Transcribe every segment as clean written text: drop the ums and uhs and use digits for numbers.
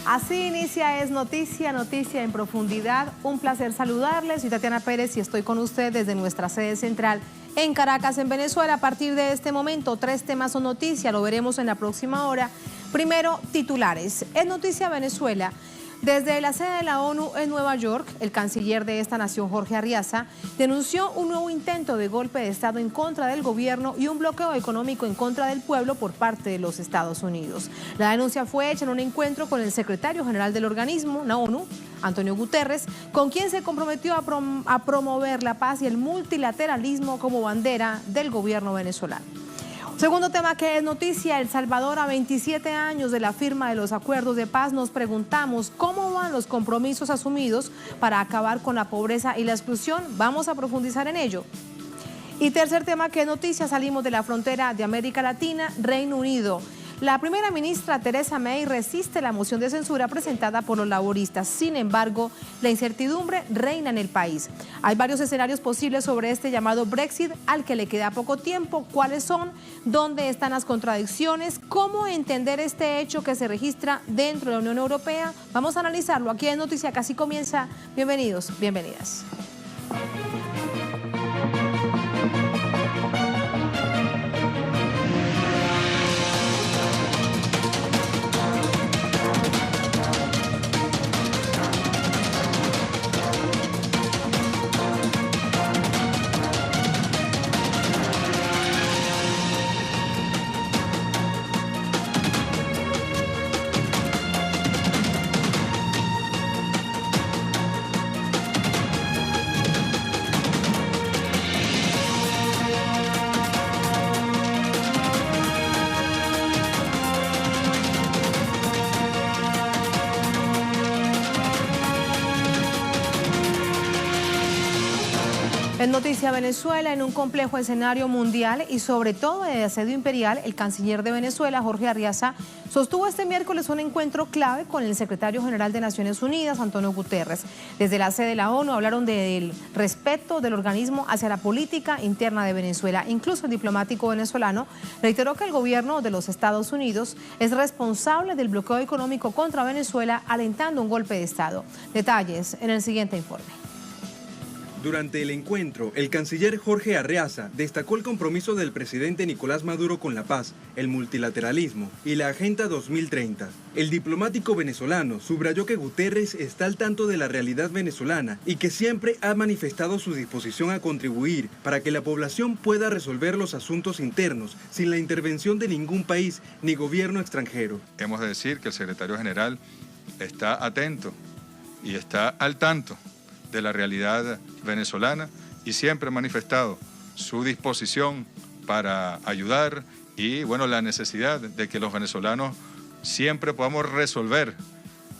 Así inicia Es Noticia, Noticia en Profundidad. Un placer saludarles. Soy Tatiana Pérez y estoy con ustedes desde nuestra sede central en Caracas, en Venezuela. A partir de este momento, 3 temas son noticia, lo veremos en la próxima hora. Primero, titulares. Es Noticia Venezuela. Desde la sede de la ONU en Nueva York, el canciller de esta nación, Jorge Arriaza, denunció un nuevo intento de golpe de Estado en contra del gobierno y un bloqueo económico en contra del pueblo por parte de los Estados Unidos. La denuncia fue hecha en un encuentro con el secretario general del organismo, la ONU, Antonio Guterres, con quien se comprometió a promover la paz y el multilateralismo como bandera del gobierno venezolano. Segundo tema que es noticia, El Salvador a 27 años de la firma de los acuerdos de paz. Nos preguntamos cómo van los compromisos asumidos para acabar con la pobreza y la exclusión. Vamos a profundizar en ello. Y tercer tema que es noticia, salimos de la frontera de América Latina, Reino Unido. La primera ministra Theresa May resiste la moción de censura presentada por los laboristas. Sin embargo, la incertidumbre reina en el país. Hay varios escenarios posibles sobre este llamado Brexit, al que le queda poco tiempo. ¿Cuáles son? ¿Dónde están las contradicciones? ¿Cómo entender este hecho que se registra dentro de la Unión Europea? Vamos a analizarlo aquí en Noticia, que así comienza. Bienvenidos, bienvenidas. En Noticia Venezuela, en un complejo escenario mundial y sobre todo de asedio imperial, el canciller de Venezuela, Jorge Arriaza, sostuvo este miércoles un encuentro clave con el secretario general de Naciones Unidas, Antonio Guterres. Desde la sede de la ONU hablaron del respeto del organismo hacia la política interna de Venezuela. Incluso el diplomático venezolano reiteró que el gobierno de los Estados Unidos es responsable del bloqueo económico contra Venezuela, alentando un golpe de Estado. Detalles en el siguiente informe. Durante el encuentro, el canciller Jorge Arriaza destacó el compromiso del presidente Nicolás Maduro con la paz, el multilateralismo y la Agenda 2030. El diplomático venezolano subrayó que Guterres está al tanto de la realidad venezolana y que siempre ha manifestado su disposición a contribuir para que la población pueda resolver los asuntos internos sin la intervención de ningún país ni gobierno extranjero. Hemos de decir que el secretario general está atento y está al tanto de la realidad venezolana y siempre ha manifestado su disposición para ayudar y la necesidad de que los venezolanos siempre podamos resolver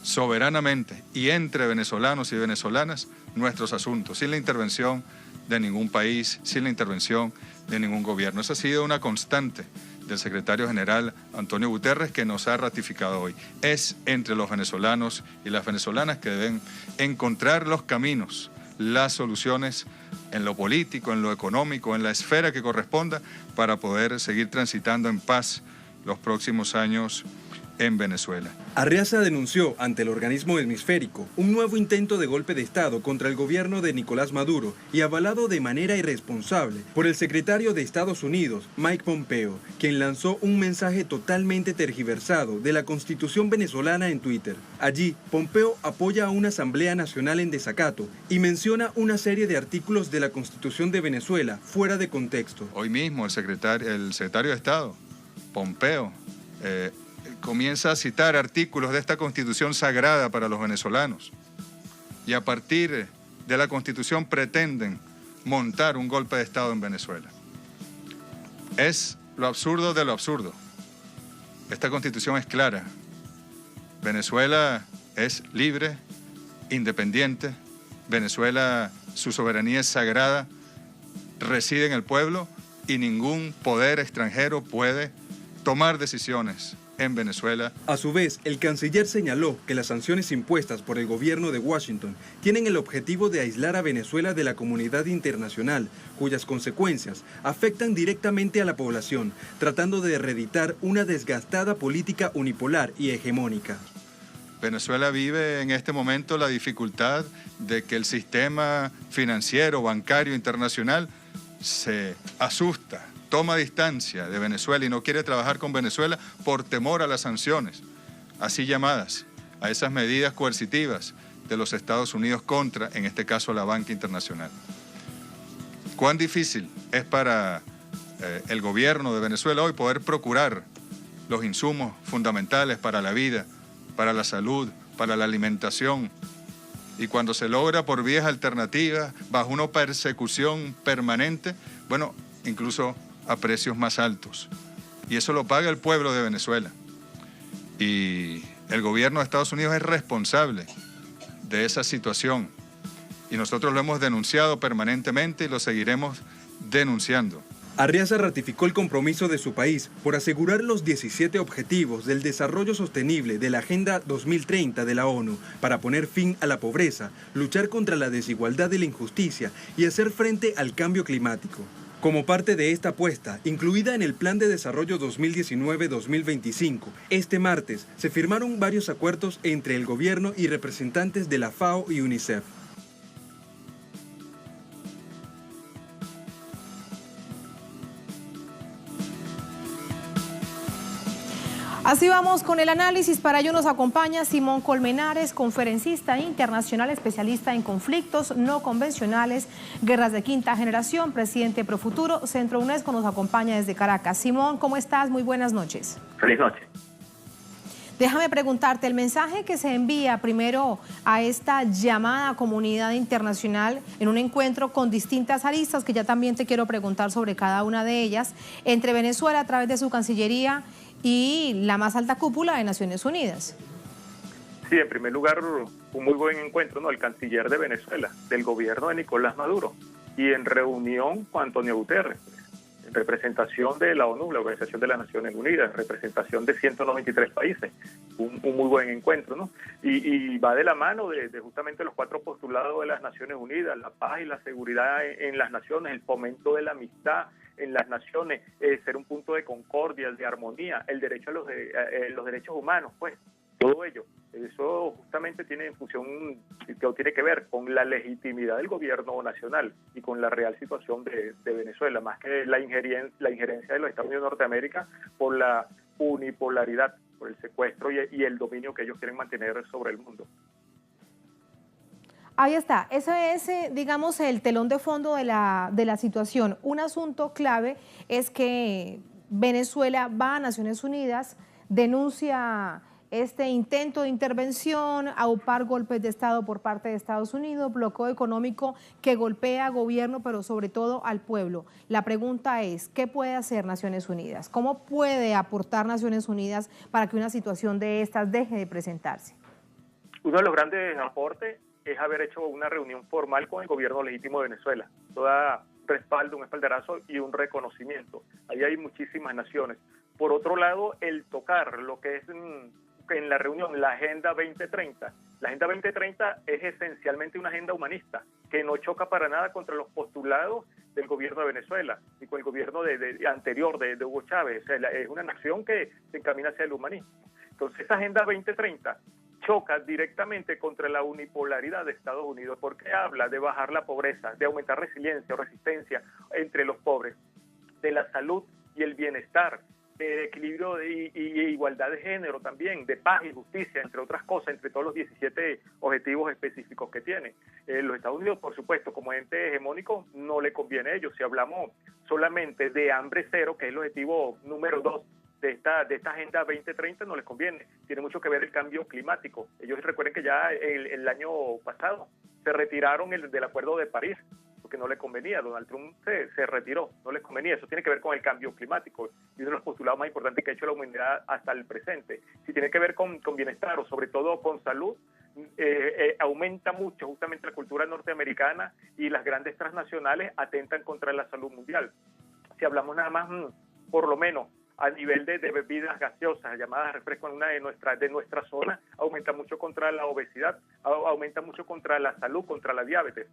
soberanamente y entre venezolanos y venezolanas nuestros asuntos, sin la intervención de ningún país, sin la intervención de ningún gobierno. Esa ha sido una constante del secretario general Antonio Guterres, que nos ha ratificado hoy. Es entre los venezolanos y las venezolanas que deben encontrar los caminos, las soluciones en lo político, en lo económico, en la esfera que corresponda para poder seguir transitando en paz los próximos años en Venezuela. Arriaza denunció ante el organismo hemisférico un nuevo intento de golpe de Estado contra el gobierno de Nicolás Maduro y avalado de manera irresponsable por el secretario de Estados Unidos, Mike Pompeo, quien lanzó un mensaje totalmente tergiversado de la Constitución venezolana en Twitter. Allí, Pompeo apoya a una Asamblea Nacional en desacato y menciona una serie de artículos de la Constitución de Venezuela fuera de contexto. Hoy mismo el secretario de Estado, Pompeo, comienza a citar artículos de esta Constitución sagrada para los venezolanos y a partir de la Constitución pretenden montar un golpe de Estado en Venezuela. Es lo absurdo de lo absurdo. Esta Constitución es clara. Venezuela es libre, independiente. Venezuela, su soberanía es sagrada, reside en el pueblo y ningún poder extranjero puede tomar decisiones en Venezuela. A su vez, el canciller señaló que las sanciones impuestas por el gobierno de Washington tienen el objetivo de aislar a Venezuela de la comunidad internacional, cuyas consecuencias afectan directamente a la población, tratando de reeditar una desgastada política unipolar y hegemónica. Venezuela vive en este momento la dificultad de que el sistema financiero, bancario, internacional se asusta, toma distancia de Venezuela y no quiere trabajar con Venezuela por temor a las sanciones, así llamadas, a esas medidas coercitivas de los Estados Unidos contra, en este caso, la banca internacional. ¿Cuán difícil es para el gobierno de Venezuela hoy poder procurar los insumos fundamentales para la vida, para la salud, para la alimentación? Y cuando se logra por vías alternativas, bajo una persecución permanente, bueno, incluso a precios más altos. Y eso lo paga el pueblo de Venezuela. Y el gobierno de Estados Unidos es responsable de esa situación. Y nosotros lo hemos denunciado permanentemente y lo seguiremos denunciando. Arriaza ratificó el compromiso de su país por asegurar los 17 objetivos del desarrollo sostenible de la Agenda 2030 de la ONU para poner fin a la pobreza, luchar contra la desigualdad y la injusticia y hacer frente al cambio climático. Como parte de esta apuesta, incluida en el Plan de Desarrollo 2019-2025, este martes se firmaron varios acuerdos entre el gobierno y representantes de la FAO y UNICEF. Así vamos con el análisis. Para ello nos acompaña Simón Colmenares, conferencista internacional, especialista en conflictos no convencionales, guerras de quinta generación, presidente Profuturo, Centro UNESCO, nos acompaña desde Caracas. Simón, ¿cómo estás? Muy buenas noches. Feliz noche. Déjame preguntarte, el mensaje que se envía primero a esta llamada comunidad internacional en un encuentro con distintas aristas, que ya también te quiero preguntar sobre cada una de ellas, entre Venezuela a través de su Cancillería y la más alta cúpula de Naciones Unidas. Sí, en primer lugar, un muy buen encuentro, ¿no? El canciller de Venezuela, del gobierno de Nicolás Maduro, y en reunión con Antonio Guterres, en representación de la ONU, la Organización de las Naciones Unidas, en representación de 193 países. Un muy buen encuentro, ¿no? Y va de la mano de justamente los 4 postulados de las Naciones Unidas: la paz y la seguridad en las naciones, el fomento de la amistad en las naciones, ser un punto de concordia, de armonía, el derecho a los derechos humanos, pues, todo ello. Eso justamente tiene tiene que ver con la legitimidad del gobierno nacional y con la real situación de Venezuela, más que la injerencia de los Estados Unidos de Norteamérica por la unipolaridad, por el secuestro y el dominio que ellos quieren mantener sobre el mundo. Ahí está, ese es, digamos, el telón de fondo de la situación. Un asunto clave es que Venezuela va a Naciones Unidas, denuncia este intento de intervención, aupar golpes de Estado por parte de Estados Unidos, bloqueo económico que golpea al gobierno, pero sobre todo al pueblo. La pregunta es, ¿qué puede hacer Naciones Unidas? ¿Cómo puede aportar Naciones Unidas para que una situación de estas deje de presentarse? Uno de los grandes aportes es haber hecho una reunión formal con el gobierno legítimo de Venezuela. Toda respaldo, un espaldarazo y un reconocimiento. Ahí hay muchísimas naciones. Por otro lado, el tocar lo que es en la reunión la Agenda 2030. La Agenda 2030 es esencialmente una agenda humanista que no choca para nada contra los postulados del gobierno de Venezuela y con el gobierno anterior de Hugo Chávez. O sea, es una nación que se encamina hacia el humanismo. Entonces, esa Agenda 2030 choca directamente contra la unipolaridad de Estados Unidos, porque habla de bajar la pobreza, de aumentar resiliencia o resistencia entre los pobres, de la salud y el bienestar, de equilibrio y igualdad de género también, de paz y justicia, entre otras cosas, entre todos los 17 objetivos específicos que tiene. Los Estados Unidos, por supuesto, como ente hegemónico, no le conviene a ellos. Si hablamos solamente de hambre cero, que es el objetivo número 2, de esta Agenda 2030, no les conviene. Tiene mucho que ver el cambio climático. Ellos recuerden que ya el año pasado se retiraron del Acuerdo de París, porque no les convenía. Donald Trump se retiró, no les convenía. Eso tiene que ver con el cambio climático y uno de los postulados más importantes que ha hecho la humanidad hasta el presente. Si tiene que ver con bienestar o sobre todo con salud, aumenta mucho justamente la cultura norteamericana y las grandes transnacionales atentan contra la salud mundial. Si hablamos nada más, por lo menos, a nivel de bebidas gaseosas, llamadas refrescos en una de nuestra zona, aumenta mucho contra la obesidad, aumenta mucho contra la salud, contra la diabetes.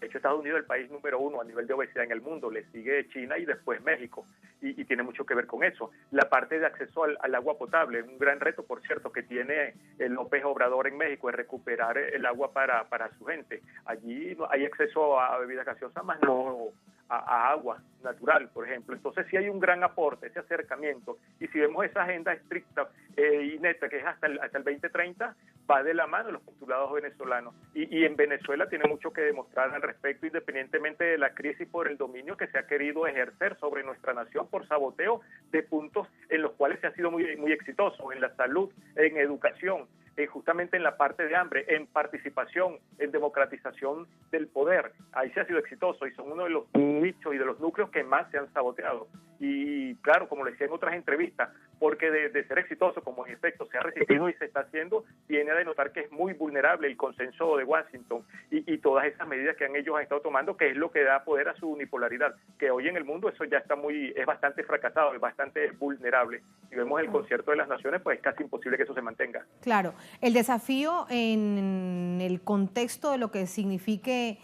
De hecho, Estados Unidos es el país número 1 a nivel de obesidad en el mundo, le sigue China y después México, y tiene mucho que ver con eso. La parte de acceso al agua potable, un gran reto, por cierto, que tiene el López Obrador en México, es recuperar el agua para su gente. Allí hay acceso a bebidas gaseosas, más no a agua natural, por ejemplo. Entonces sí hay un gran aporte, ese acercamiento, y si vemos esa agenda estricta y neta, que es hasta el 2030, va de la mano de los postulados venezolanos, y en Venezuela tiene mucho que demostrar al respecto, independientemente de la crisis por el dominio que se ha querido ejercer sobre nuestra nación por saboteo de puntos en los cuales se ha sido muy exitoso, en la salud, en educación, justamente en la parte de hambre, en participación, en democratización del poder. Ahí se ha sido exitoso y son uno de los nichos y de los núcleos que más se han saboteado. Y claro, como le decía en otras entrevistas, porque de ser exitoso, como en efecto se ha resistido y se está haciendo, viene a denotar que es muy vulnerable el consenso de Washington y todas esas medidas que ellos han estado tomando, que es lo que da poder a su unipolaridad, que hoy en el mundo eso ya está es bastante fracasado, es bastante vulnerable. Si vemos el concierto de las naciones, pues es casi imposible que eso se mantenga. Claro, el desafío en el contexto de lo que signifique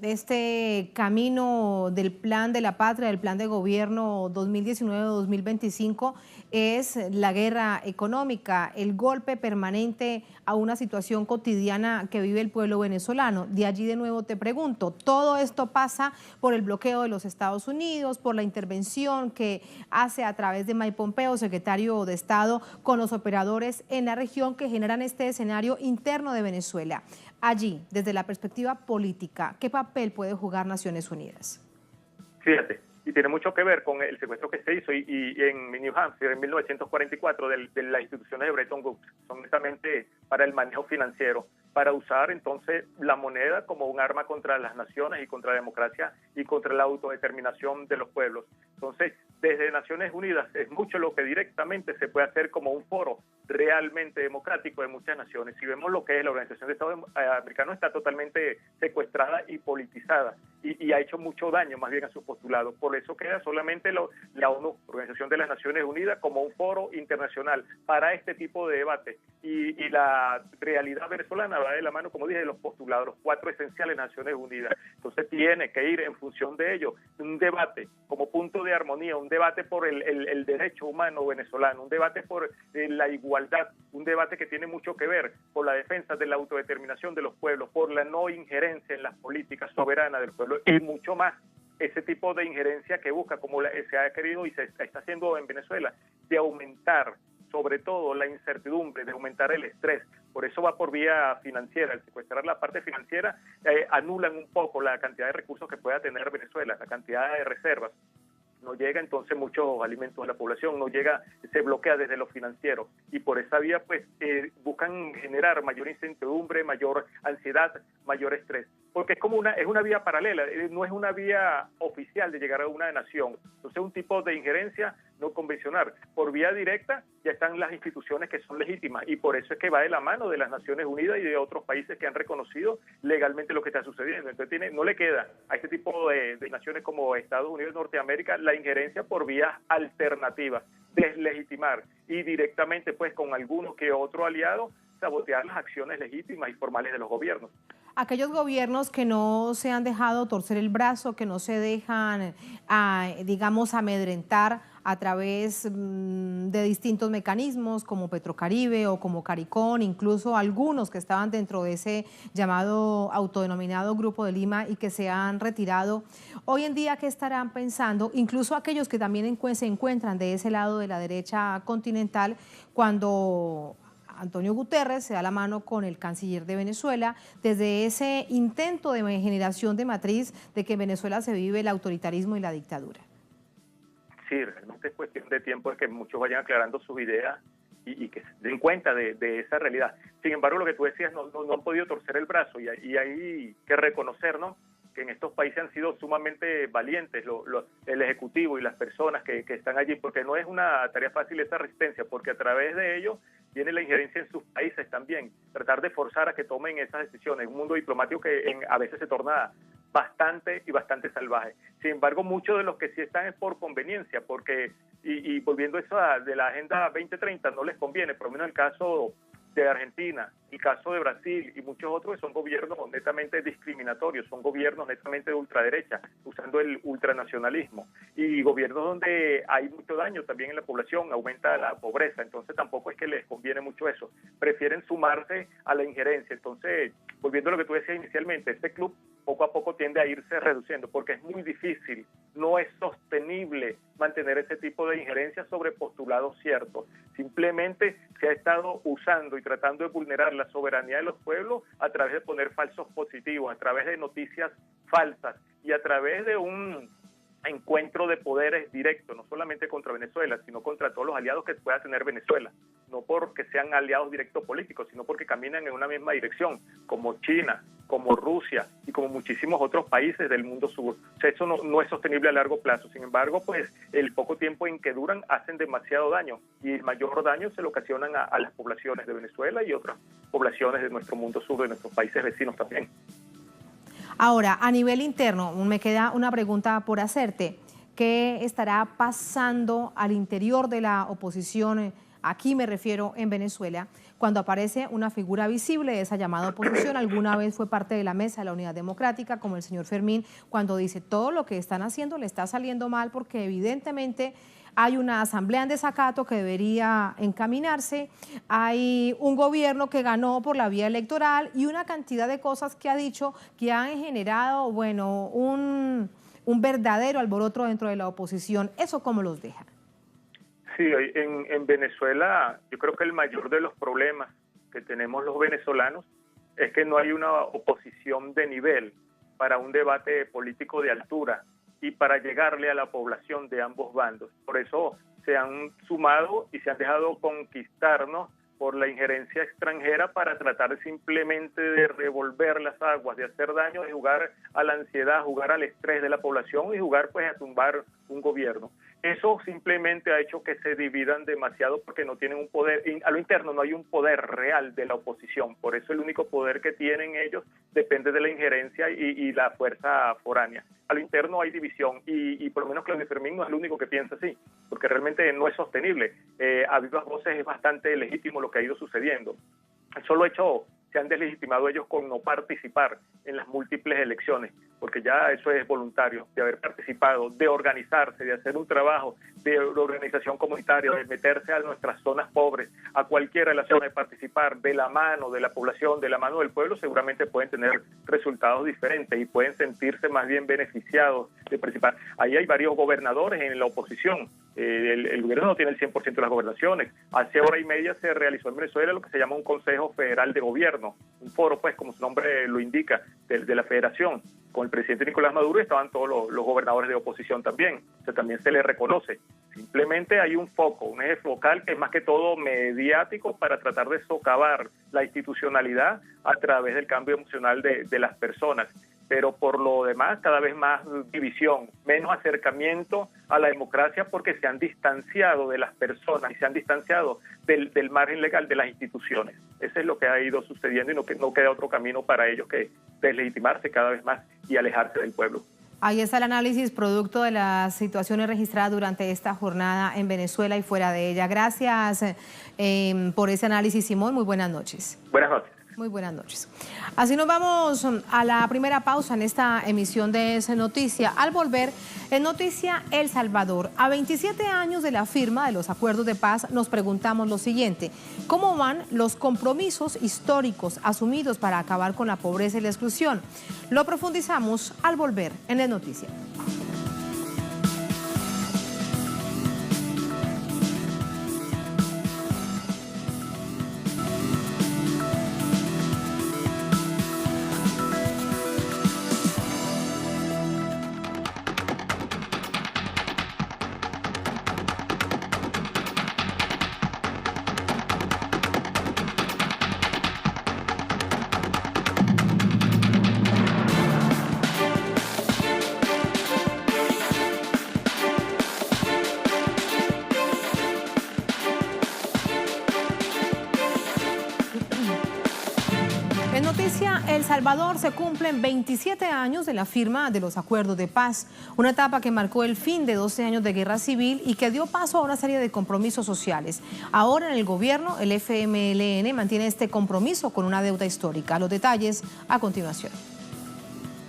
este camino del plan de la patria, del plan de gobierno 2019-2025, es la guerra económica, el golpe permanente a una situación cotidiana que vive el pueblo venezolano. De allí de nuevo te pregunto, ¿todo esto pasa por el bloqueo de los Estados Unidos, por la intervención que hace a través de Mike Pompeo, secretario de Estado, con los operadores en la región que generan este escenario interno de Venezuela? Allí, desde la perspectiva política, ¿qué papel puede jugar Naciones Unidas? Fíjate, y tiene mucho que ver con el secuestro que se hizo y en New Hampshire en 1944 de las instituciones de Bretton Woods, son netamente para el manejo financiero, para usar entonces la moneda como un arma contra las naciones y contra la democracia y contra la autodeterminación de los pueblos. Entonces, desde Naciones Unidas es mucho lo que directamente se puede hacer como un foro realmente democrático de muchas naciones. Si vemos lo que es la Organización de Estados Americanos, está totalmente secuestrada y politizada y ha hecho mucho daño más bien a sus postulados. Por eso queda solamente la ONU, Organización de las Naciones Unidas, como un foro internacional para este tipo de debate. Y la realidad venezolana va de la mano, como dije, de los postulados, los 4 esenciales de Naciones Unidas. Entonces tiene que ir en función de ello un debate como punto de armonía, un debate por el derecho humano venezolano, un debate por la igualdad, un debate que tiene mucho que ver por la defensa de la autodeterminación de los pueblos, por la no injerencia en las políticas soberanas del pueblo y mucho más. Ese tipo de injerencia que busca, como se ha querido y se está haciendo en Venezuela, de aumentar sobre todo la incertidumbre, de aumentar el estrés. Por eso va por vía financiera. El secuestrar la parte financiera anulan un poco la cantidad de recursos que pueda tener Venezuela, la cantidad de reservas. No llega entonces muchos alimentos a la población, no llega, se bloquea desde lo financiero y por esa vía pues buscan generar mayor incertidumbre, mayor ansiedad, mayor estrés, porque es una vía paralela, no es una vía oficial de llegar a una nación. Entonces un tipo de injerencia no convencional. Por vía directa ya están las instituciones que son legítimas y por eso es que va de la mano de las Naciones Unidas y de otros países que han reconocido legalmente lo que está sucediendo. Entonces no le queda a este tipo de naciones como Estados Unidos y Norteamérica la injerencia por vías alternativas, deslegitimar y directamente pues con alguno que otro aliado sabotear las acciones legítimas y formales de los gobiernos. Aquellos gobiernos que no se han dejado torcer el brazo, que no se dejan, digamos, amedrentar a través de distintos mecanismos como Petrocaribe o como CARICOM, incluso algunos que estaban dentro de ese llamado autodenominado Grupo de Lima y que se han retirado. Hoy en día, ¿qué estarán pensando? Incluso aquellos que también se encuentran de ese lado de la derecha continental cuando Antonio Guterres se da la mano con el canciller de Venezuela desde ese intento de generación de matriz de que en Venezuela se vive el autoritarismo y la dictadura. Sí, realmente es cuestión de tiempo de que muchos vayan aclarando sus ideas y que se den cuenta de esa realidad. Sin embargo, lo que tú decías, no han podido torcer el brazo y hay que reconocer, ¿no?, que en estos países han sido sumamente valientes el Ejecutivo y las personas que están allí, porque no es una tarea fácil esta resistencia, porque a través de ello viene la injerencia en sus países también, tratar de forzar a que tomen esas decisiones, un mundo diplomático que a veces se torna bastante salvaje. Sin embargo, muchos de los que sí están es por conveniencia, porque, y volviendo a eso de la Agenda 2030, no les conviene, por lo menos en el caso de Argentina, el caso de Brasil y muchos otros que son gobiernos netamente discriminatorios, son gobiernos netamente de ultraderecha, usando el ultranacionalismo, y gobiernos donde hay mucho daño también en la población, aumenta la pobreza. Entonces tampoco es que les conviene mucho eso, prefieren sumarse a la injerencia. Entonces, volviendo a lo que tú decías inicialmente, este club poco a poco tiende a irse reduciendo, porque es muy difícil, no es sostenible mantener ese tipo de injerencia sobre postulados ciertos. Simplemente se ha estado usando y tratando de vulnerar la soberanía de los pueblos a través de poner falsos positivos, a través de noticias falsas y a través de un encuentro de poderes directos, no solamente contra Venezuela, sino contra todos los aliados que pueda tener Venezuela, no porque sean aliados directos políticos, sino porque caminan en una misma dirección, como China, como Rusia y como muchísimos otros países del mundo sur. O sea, eso no es sostenible a largo plazo. Sin embargo, pues el poco tiempo en que duran hacen demasiado daño, y el mayor daño se lo ocasionan a las poblaciones de Venezuela y otras poblaciones de nuestro mundo sur, de nuestros países vecinos también. Ahora, a nivel interno, me queda una pregunta por hacerte. ¿Qué estará pasando al interior de la oposición? Aquí me refiero en Venezuela, cuando aparece una figura visible de esa llamada oposición. Alguna vez fue parte de la mesa de la Unidad Democrática, como el señor Fermín, cuando dice todo lo que están haciendo le está saliendo mal porque evidentemente hay una asamblea en desacato que debería encaminarse, hay un gobierno que ganó por la vía electoral y una cantidad de cosas que ha dicho que han generado, bueno, un verdadero alboroto dentro de la oposición. ¿Eso cómo los deja? Sí, en Venezuela yo creo que el mayor de los problemas que tenemos los venezolanos es que no hay una oposición de nivel para un debate político de altura y para llegarle a la población de ambos bandos. Por eso se han sumado y se han dejado conquistarnos por la injerencia extranjera para tratar simplemente de revolver las aguas, de hacer daño, de jugar a la ansiedad, jugar al estrés de la población y jugar pues a tumbar un gobierno. Eso simplemente ha hecho que se dividan demasiado porque no tienen un poder, a lo interno no hay un poder real de la oposición, por eso el único poder que tienen ellos depende de la injerencia y la fuerza foránea. A lo interno hay división y por lo menos Claudio Fermín no es el único que piensa así, porque realmente no es sostenible. A vivas voces es bastante legítimo lo que ha ido sucediendo. El solo hecho se han deslegitimado ellos con no participar en las múltiples elecciones, porque ya eso es voluntario, de haber participado, de organizarse, de hacer un trabajo de organización comunitaria, de meterse a nuestras zonas pobres, a cualquier relación, de participar de la mano de la población, de la mano del pueblo, seguramente pueden tener resultados diferentes y pueden sentirse más bien beneficiados de participar. Ahí hay varios gobernadores en la oposición. El gobierno no tiene el 100% de las gobernaciones. Hace hora y media se realizó en Venezuela lo que se llama un Consejo Federal de Gobierno, un foro, pues, como su nombre lo indica, de la federación. Con el presidente Nicolás Maduro estaban todos los gobernadores de oposición también. O sea, también se les reconoce. Simplemente hay un foco, un eje focal que es más que todo mediático para tratar de socavar la institucionalidad a través del cambio emocional de las personas. Pero por lo demás, cada vez más división, menos acercamiento a la democracia porque se han distanciado de las personas y se han distanciado del margen legal de las instituciones. Eso es lo que ha ido sucediendo y no queda otro camino para ellos que deslegitimarse cada vez más y alejarse del pueblo. Ahí está el análisis producto de las situaciones registradas durante esta jornada en Venezuela y fuera de ella. Gracias por ese análisis, Simón. Muy buenas noches. Buenas noches. Muy buenas noches. Así nos vamos a la primera pausa en esta emisión de Es Noticia. Al volver, en Noticia El Salvador, a 27 años de la firma de los acuerdos de paz, nos preguntamos lo siguiente: ¿cómo van los compromisos históricos asumidos para acabar con la pobreza y la exclusión? Lo profundizamos al volver en Es Noticia. Salvador se cumplen 27 años de la firma de los acuerdos de paz, una etapa que marcó el fin de 12 años de guerra civil y que dio paso a una serie de compromisos sociales. Ahora en el gobierno, el FMLN mantiene este compromiso con una deuda histórica. Los detalles a continuación.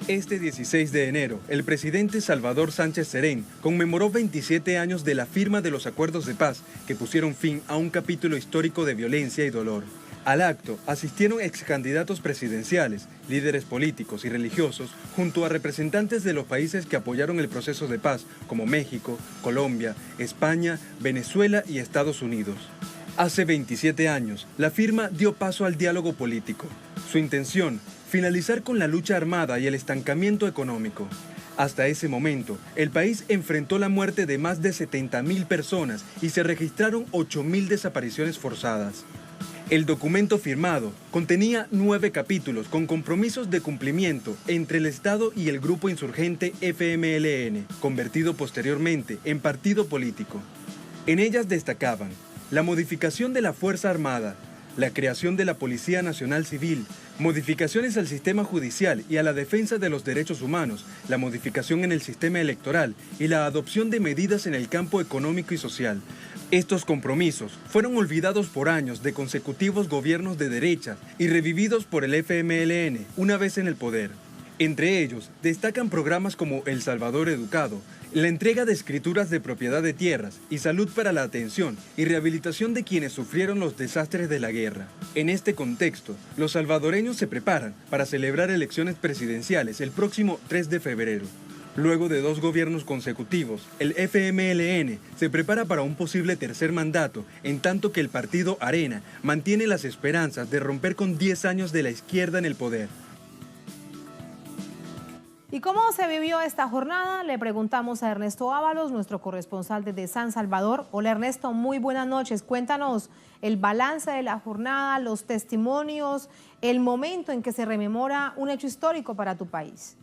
Este 16 de enero, el presidente Salvador Sánchez Serén conmemoró 27 años de la firma de los acuerdos de paz que pusieron fin a un capítulo histórico de violencia y dolor. Al acto asistieron excandidatos presidenciales, líderes políticos y religiosos, junto a representantes de los países que apoyaron el proceso de paz, como México, Colombia, España, Venezuela y Estados Unidos. Hace 27 años, la firma dio paso al diálogo político. Su intención, finalizar con la lucha armada y el estancamiento económico. Hasta ese momento, el país enfrentó la muerte de más de 70.000 personas y se registraron 8.000 desapariciones forzadas. El documento firmado contenía 9 capítulos con compromisos de cumplimiento entre el Estado y el grupo insurgente FMLN, convertido posteriormente en partido político. En ellas destacaban la modificación de la Fuerza Armada, la creación de la Policía Nacional Civil, modificaciones al sistema judicial y a la defensa de los derechos humanos, la modificación en el sistema electoral y la adopción de medidas en el campo económico y social. Estos compromisos fueron olvidados por años de consecutivos gobiernos de derecha y revividos por el FMLN una vez en el poder. Entre ellos destacan programas como El Salvador Educado, la entrega de escrituras de propiedad de tierras y salud para la atención y rehabilitación de quienes sufrieron los desastres de la guerra. En este contexto, los salvadoreños se preparan para celebrar elecciones presidenciales el próximo 3 de febrero. Luego de 2 gobiernos consecutivos, el FMLN se prepara para un posible tercer mandato, en tanto que el partido Arena mantiene las esperanzas de romper con 10 años de la izquierda en el poder. ¿Y cómo se vivió esta jornada? Le preguntamos a Ernesto Ábalos, nuestro corresponsal desde San Salvador. Hola Ernesto, muy buenas noches. Cuéntanos el balance de la jornada, los testimonios, el momento en que se rememora un hecho histórico para tu país.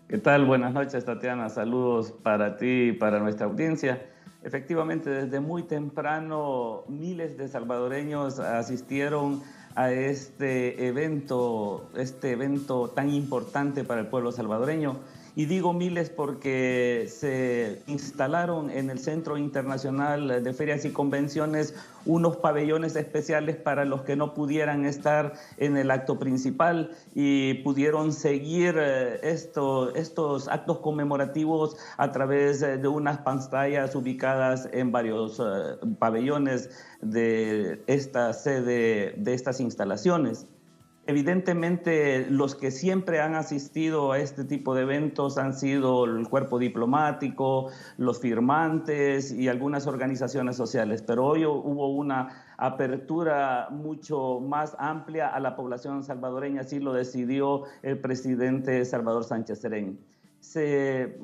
¿Qué tal? Buenas noches, Tatiana. Saludos para ti y para nuestra audiencia. Efectivamente, desde muy temprano, miles de salvadoreños asistieron a este evento tan importante para el pueblo salvadoreño. Y digo miles porque se instalaron en el Centro Internacional de Ferias y Convenciones unos pabellones especiales para los que no pudieran estar en el acto principal y pudieron seguir estos actos conmemorativos a través de unas pantallas ubicadas en varios pabellones de esta sede, de estas instalaciones. Evidentemente, los que siempre han asistido a este tipo de eventos han sido el cuerpo diplomático, los firmantes y algunas organizaciones sociales, pero hoy hubo una apertura mucho más amplia a la población salvadoreña, así lo decidió el presidente Salvador Sánchez Serén. Se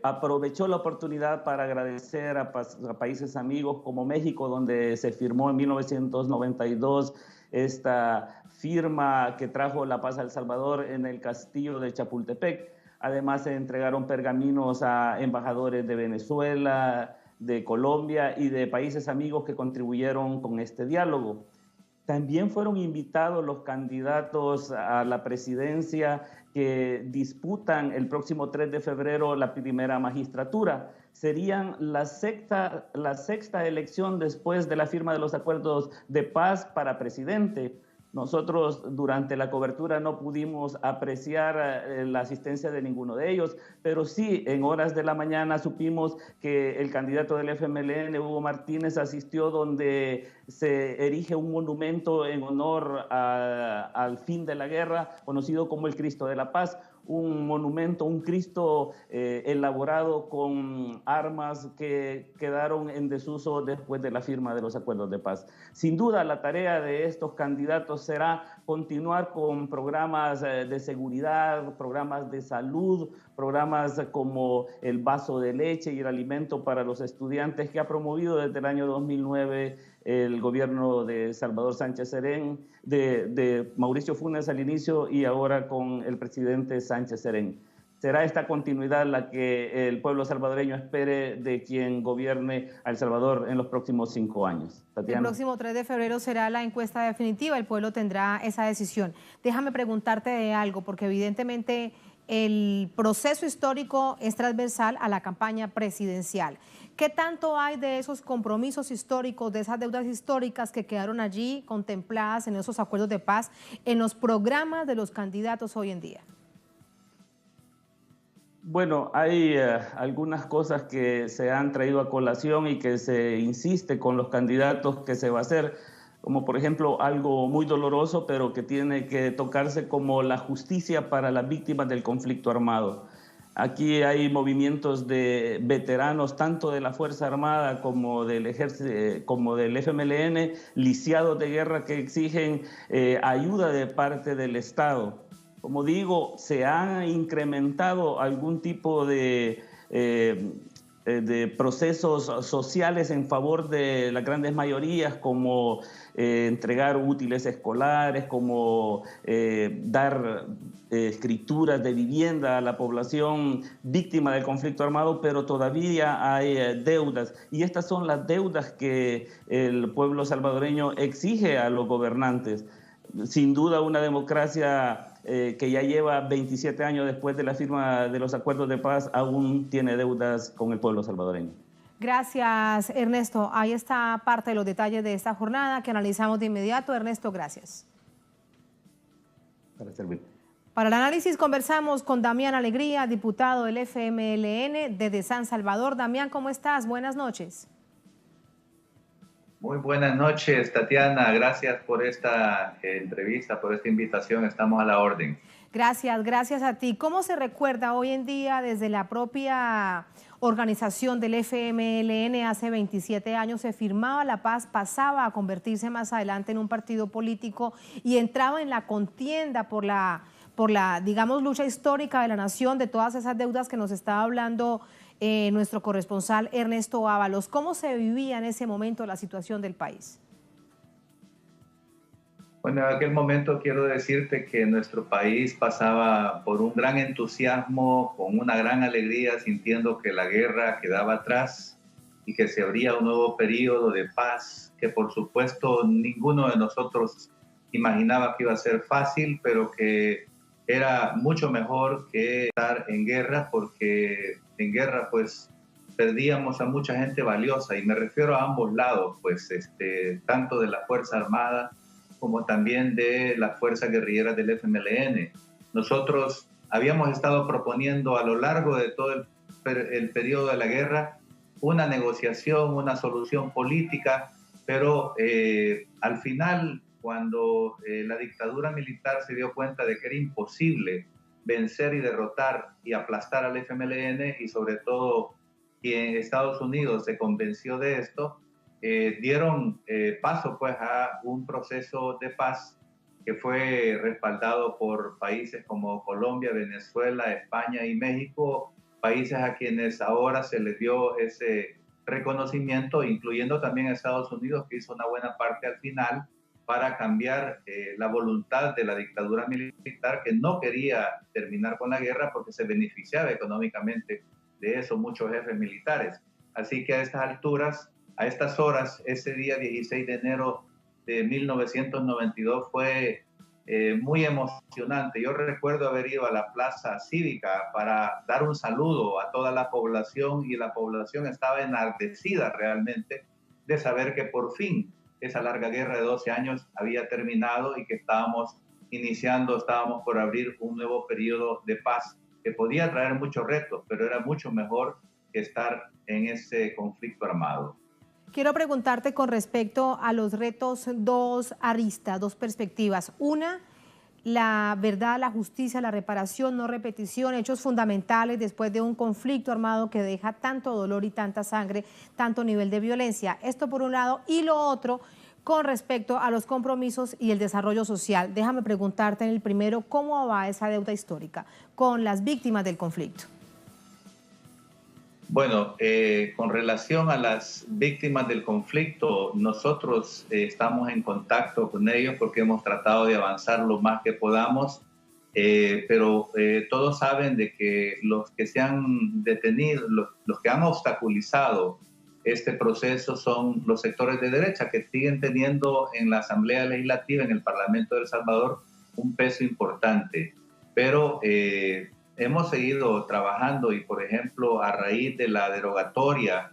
aprovechó la oportunidad para agradecer a países amigos como México, donde se firmó en 1992 esta firma que trajo la paz a El Salvador en el castillo de Chapultepec. Además, se entregaron pergaminos a embajadores de Venezuela, de Colombia y de países amigos que contribuyeron con este diálogo. También fueron invitados los candidatos a la presidencia que disputan el próximo 3 de febrero la primera magistratura. Serían la sexta elección después de la firma de los acuerdos de paz para presidente. Nosotros durante la cobertura no pudimos apreciar la asistencia de ninguno de ellos, pero sí en horas de la mañana supimos que el candidato del FMLN, Hugo Martínez, asistió donde se erige un monumento en honor al fin de la guerra, conocido como el Cristo de la Paz. Un monumento, un Cristo elaborado con armas que quedaron en desuso después de la firma de los acuerdos de paz. Sin duda, la tarea de estos candidatos será continuar con programas de seguridad, programas de salud, programas como el vaso de leche y el alimento para los estudiantes que ha promovido desde el año 2009 el gobierno de Salvador Sánchez Serén, de Mauricio Funes al inicio y ahora con el presidente Sánchez Serén. será esta continuidad la que el pueblo salvadoreño espere de quien gobierne a El Salvador en los próximos 5 años. Tatiana. El próximo 3 de febrero será la encuesta definitiva, el pueblo tendrá esa decisión. Déjame preguntarte de algo, porque evidentemente el proceso histórico es transversal a la campaña presidencial. ¿Qué tanto hay de esos compromisos históricos, de esas deudas históricas que quedaron allí contempladas en esos acuerdos de paz, en los programas de los candidatos hoy en día? Bueno, hay algunas cosas que se han traído a colación y que se insiste con los candidatos que se va a hacer, como por ejemplo algo muy doloroso, pero que tiene que tocarse, como la justicia para las víctimas del conflicto armado. Aquí hay movimientos de veteranos, tanto de la Fuerza Armada como del Ejército, como del FMLN, lisiados de guerra, que exigen ayuda de parte del Estado. Como digo, se han incrementado algún tipo de procesos sociales en favor de las grandes mayorías, como entregar útiles escolares, como dar escrituras de vivienda a la población víctima del conflicto armado, pero todavía hay deudas. Y estas son las deudas que el pueblo salvadoreño exige a los gobernantes. Sin duda, una democracia que ya lleva 27 años después de la firma de los acuerdos de paz, aún tiene deudas con el pueblo salvadoreño. Gracias, Ernesto. Ahí está parte de los detalles de esta jornada que analizamos de inmediato. Ernesto, gracias. Para servir. Para el análisis conversamos con Damián Alegría, diputado del FMLN desde San Salvador. Damián, ¿cómo estás? Buenas noches. Muy buenas noches, Tatiana. Gracias por esta entrevista, por esta invitación. Estamos a la orden. Gracias a ti. ¿Cómo se recuerda hoy en día desde la propia organización del FMLN? Hace 27 años se firmaba la paz, pasaba a convertirse más adelante en un partido político y entraba en la contienda por la, digamos, lucha histórica de la nación, de todas esas deudas que nos estaba hablando nuestro corresponsal Ernesto Ábalos. ¿Cómo se vivía en ese momento la situación del país? Bueno, en aquel momento quiero decirte que nuestro país pasaba por un gran entusiasmo, con una gran alegría, sintiendo que la guerra quedaba atrás y que se abría un nuevo periodo de paz, que por supuesto ninguno de nosotros imaginaba que iba a ser fácil, pero que era mucho mejor que estar en guerra, porque en guerra pues perdíamos a mucha gente valiosa, y me refiero a ambos lados, pues tanto de la Fuerza Armada como también de las fuerzas guerrilleras del FMLN. Nosotros habíamos estado proponiendo a lo largo de todo el periodo de la guerra una negociación, una solución política, pero al final, cuando la dictadura militar se dio cuenta de que era imposible vencer y derrotar y aplastar al FMLN, y sobre todo que en Estados Unidos se convenció de esto, dieron paso pues a un proceso de paz que fue respaldado por países como Colombia, Venezuela, España y México, países a quienes ahora se les dio ese reconocimiento, incluyendo también a Estados Unidos, que hizo una buena parte al final para cambiar la voluntad de la dictadura militar, que no quería terminar con la guerra porque se beneficiaba económicamente de eso muchos jefes militares. Así que a estas alturas, a estas horas, ese día 16 de enero de 1992 fue muy emocionante. Yo recuerdo haber ido a la plaza cívica para dar un saludo a toda la población, y la población estaba enardecida realmente de saber que por fin esa larga guerra de 12 años había terminado y que estábamos por abrir un nuevo periodo de paz que podía traer muchos retos, pero era mucho mejor que estar en ese conflicto armado. Quiero preguntarte con respecto a los retos, dos aristas, dos perspectivas. Una, la verdad, la justicia, la reparación, no repetición, hechos fundamentales después de un conflicto armado que deja tanto dolor y tanta sangre, tanto nivel de violencia. Esto por un lado. Y lo otro, con respecto a los compromisos y el desarrollo social. Déjame preguntarte en el primero, ¿cómo va esa deuda histórica con las víctimas del conflicto? Bueno, con relación a las víctimas del conflicto, nosotros estamos en contacto con ellos porque hemos tratado de avanzar lo más que podamos. pero todos saben de que los que se han detenido, los que han obstaculizado este proceso son los sectores de derecha que siguen teniendo en la Asamblea Legislativa, en el Parlamento de El Salvador, un peso importante. Pero hemos seguido trabajando y, por ejemplo, a raíz de la derogatoria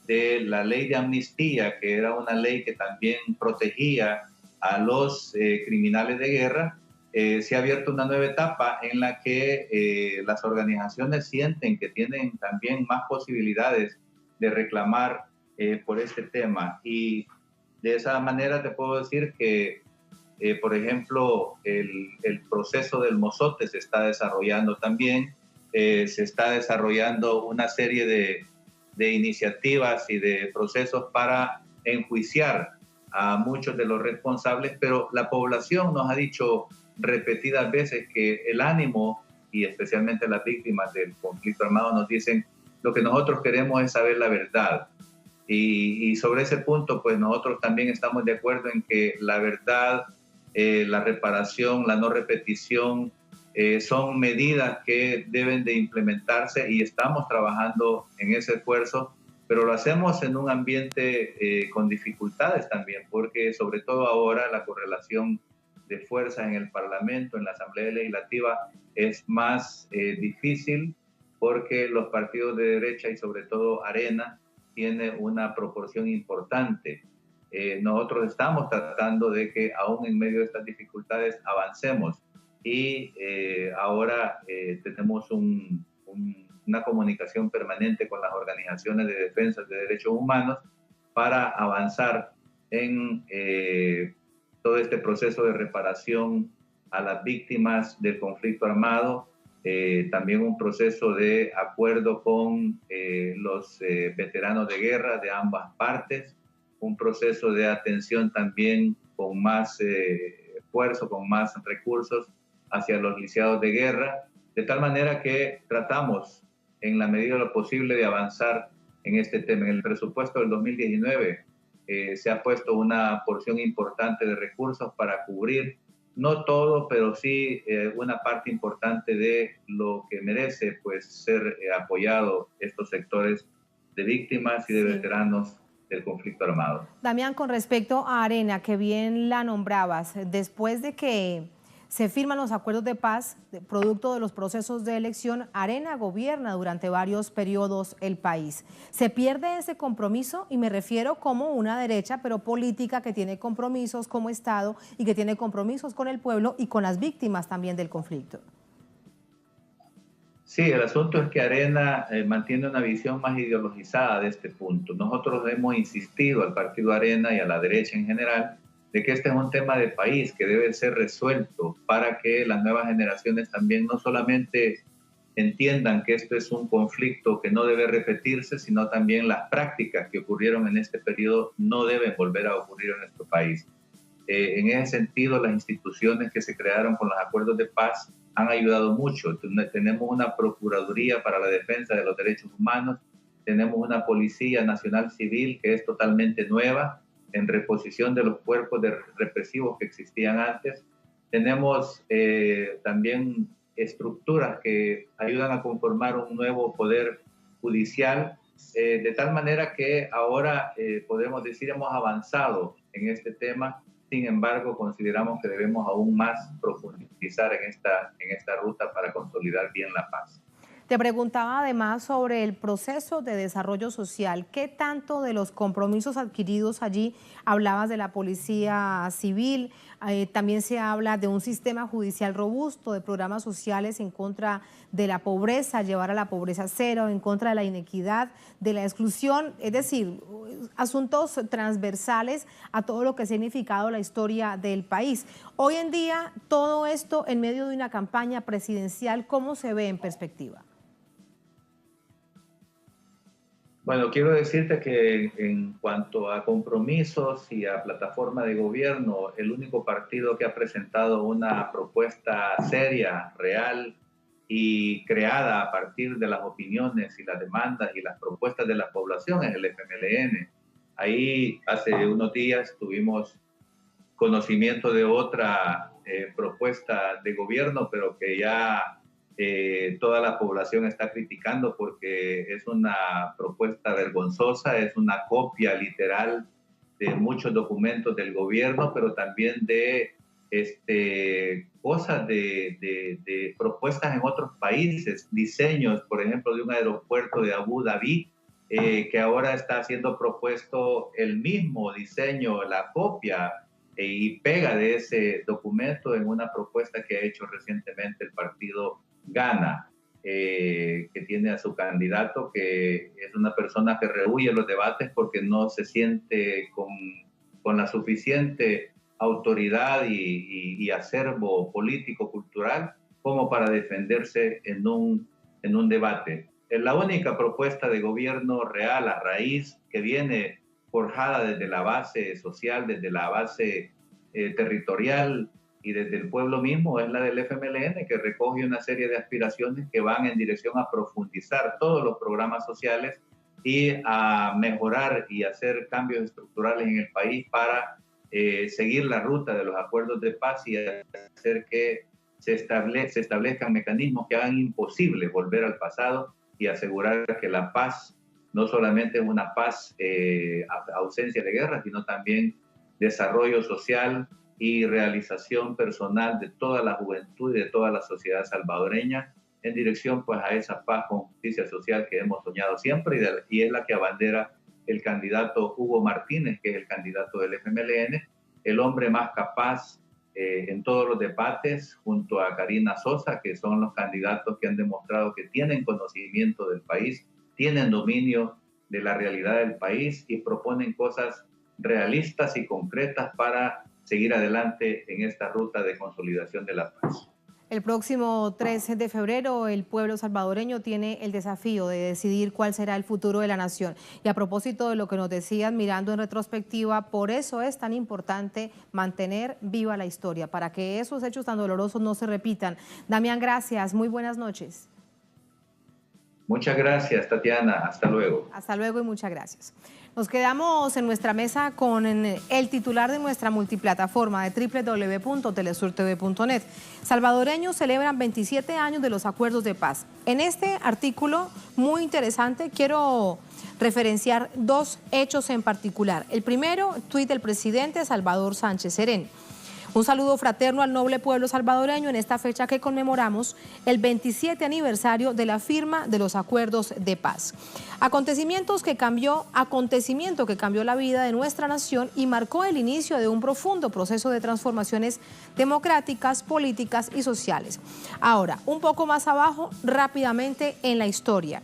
de la ley de amnistía, que era una ley que también protegía a los criminales de guerra, se ha abierto una nueva etapa en la que las organizaciones sienten que tienen también más posibilidades de reclamar por este tema. Y de esa manera te puedo decir que, por ejemplo, el proceso del Mozote se está desarrollando también, se está desarrollando una serie de iniciativas y de procesos para enjuiciar a muchos de los responsables, pero la población nos ha dicho repetidas veces que el ánimo, y especialmente las víctimas del conflicto armado, nos dicen: lo que nosotros queremos es saber la verdad. Y sobre ese punto, pues nosotros también estamos de acuerdo en que la verdad, la reparación, la no repetición, son medidas que deben de implementarse y estamos trabajando en ese esfuerzo, pero lo hacemos en un ambiente con dificultades también, porque sobre todo ahora la correlación de fuerzas en el Parlamento, en la Asamblea Legislativa, es más difícil, porque los partidos de derecha y sobre todo Arena tiene una proporción importante. Nosotros estamos tratando de que aún en medio de estas dificultades avancemos y ahora tenemos una comunicación permanente con las organizaciones de defensa de derechos humanos para avanzar en todo este proceso de reparación a las víctimas del conflicto armado. También un proceso de acuerdo con los veteranos de guerra de ambas partes, un proceso de atención también con más esfuerzo, con más recursos hacia los lisiados de guerra, de tal manera que tratamos en la medida de lo posible de avanzar en este tema. En el presupuesto del 2019 se ha puesto una porción importante de recursos para cubrir, no todo, pero sí una parte importante de lo que merece pues ser apoyado estos sectores de víctimas y de veteranos del conflicto armado. Damián, con respecto a Arena, que bien la nombrabas, después de que se firman los acuerdos de paz, producto de los procesos de elección, Arena gobierna durante varios periodos el país. ¿Se pierde ese compromiso? Y me refiero como una derecha, pero política, que tiene compromisos como Estado y que tiene compromisos con el pueblo y con las víctimas también del conflicto. Sí, el asunto es que Arena mantiene una visión más ideologizada de este punto. Nosotros hemos insistido al partido Arena y a la derecha en general de que este es un tema de país que debe ser resuelto para que las nuevas generaciones también no solamente entiendan que esto es un conflicto que no debe repetirse, sino también las prácticas que ocurrieron en este periodo no deben volver a ocurrir en nuestro país. En ese sentido, las instituciones que se crearon con los acuerdos de paz han ayudado mucho. Tenemos una Procuraduría para la Defensa de los Derechos Humanos, tenemos una Policía Nacional Civil que es totalmente nueva, en reposición de los cuerpos represivos que existían antes. Tenemos también estructuras que ayudan a conformar un nuevo poder judicial, de tal manera que ahora podemos decir hemos avanzado en este tema. Sin embargo, consideramos que debemos aún más profundizar en esta ruta para consolidar bien la paz. Te preguntaba además sobre el proceso de desarrollo social. ¿Qué tanto de los compromisos adquiridos allí? Hablabas de la policía civil, también se habla de un sistema judicial robusto, de programas sociales en contra de la pobreza, llevar a la pobreza cero, en contra de la inequidad, de la exclusión, es decir, asuntos transversales a todo lo que ha significado la historia del país. Hoy en día, todo esto en medio de una campaña presidencial, ¿cómo se ve en perspectiva? Bueno, quiero decirte que en cuanto a compromisos y a plataforma de gobierno, el único partido que ha presentado una propuesta seria, real y creada a partir de las opiniones y las demandas y las propuestas de la población es el FMLN. Ahí hace unos días tuvimos conocimiento de otra propuesta de gobierno, pero que ya toda la población está criticando porque es una propuesta vergonzosa, es una copia literal de muchos documentos del gobierno, pero también de cosas de propuestas en otros países, diseños, por ejemplo, de un aeropuerto de Abu Dhabi, que ahora está siendo propuesto el mismo diseño, la copia y pega de ese documento en una propuesta que ha hecho recientemente el partido Gana, que tiene a su candidato, que es una persona que rehúye los debates porque no se siente con la suficiente autoridad y acervo político-cultural como para defenderse en un debate. Es la única propuesta de gobierno real a raíz que viene forjada desde la base social, desde la base territorial y desde el pueblo mismo, es la del FMLN, que recoge una serie de aspiraciones que van en dirección a profundizar todos los programas sociales y a mejorar y hacer cambios estructurales en el país para seguir la ruta de los acuerdos de paz y hacer que se establezcan mecanismos que hagan imposible volver al pasado y asegurar que la paz no solamente es una paz, ausencia de guerra, sino también desarrollo social y realización personal de toda la juventud y de toda la sociedad salvadoreña en dirección pues a esa paz con justicia social que hemos soñado siempre y es la que abandera el candidato Hugo Martínez, que es el candidato del FMLN, el hombre más capaz en todos los debates, junto a Karina Sosa, que son los candidatos que han demostrado que tienen conocimiento del país, tienen dominio de la realidad del país y proponen cosas realistas y concretas para seguir adelante en esta ruta de consolidación de la paz. El próximo 13 de febrero el pueblo salvadoreño tiene el desafío de decidir cuál será el futuro de la nación. Y a propósito de lo que nos decían mirando en retrospectiva, por eso es tan importante mantener viva la historia, para que esos hechos tan dolorosos no se repitan. Damián, gracias. Muy buenas noches. Muchas gracias, Tatiana. Hasta luego. Hasta luego y muchas gracias. Nos quedamos en nuestra mesa con el titular de nuestra multiplataforma de www.telesurtv.net. Salvadoreños celebran 27 años de los acuerdos de paz. En este artículo muy interesante quiero referenciar dos hechos en particular. El primero, tuit del presidente Salvador Sánchez Serén. Un saludo fraterno al noble pueblo salvadoreño en esta fecha que conmemoramos el 27 aniversario de la firma de los acuerdos de paz. Acontecimiento que cambió la vida de nuestra nación y marcó el inicio de un profundo proceso de transformaciones democráticas, políticas y sociales. Ahora, un poco más abajo, rápidamente en la historia.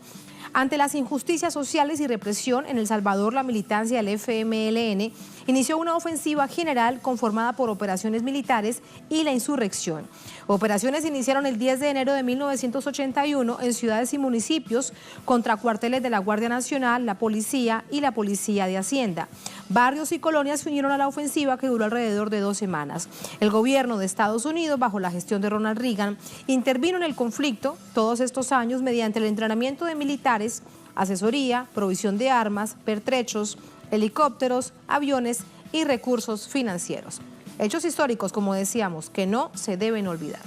Ante las injusticias sociales y represión en El Salvador, la militancia del FMLN inició una ofensiva general conformada por operaciones militares y la insurrección. Operaciones iniciaron el 10 de enero de 1981 en ciudades y municipios contra cuarteles de la Guardia Nacional, la Policía y la Policía de Hacienda. Barrios y colonias se unieron a la ofensiva que duró alrededor de 2 semanas. El gobierno de Estados Unidos, bajo la gestión de Ronald Reagan, intervino en el conflicto todos estos años mediante el entrenamiento de militares, asesoría, provisión de armas, pertrechos, helicópteros, aviones y recursos financieros. Hechos históricos, como decíamos, que no se deben olvidar.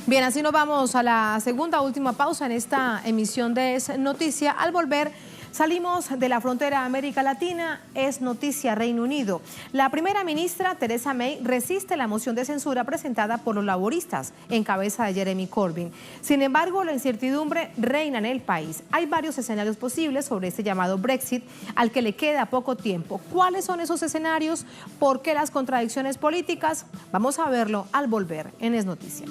Bien, así nos vamos a la segunda última pausa en esta emisión de Es Noticia. Al volver, salimos de la frontera América Latina, es noticia Reino Unido. La primera ministra, Theresa May, resiste la moción de censura presentada por los laboristas en cabeza de Jeremy Corbyn. Sin embargo, la incertidumbre reina en el país. Hay varios escenarios posibles sobre este llamado Brexit, al que le queda poco tiempo. ¿Cuáles son esos escenarios? ¿Por qué las contradicciones políticas? Vamos a verlo al volver en Es Noticia.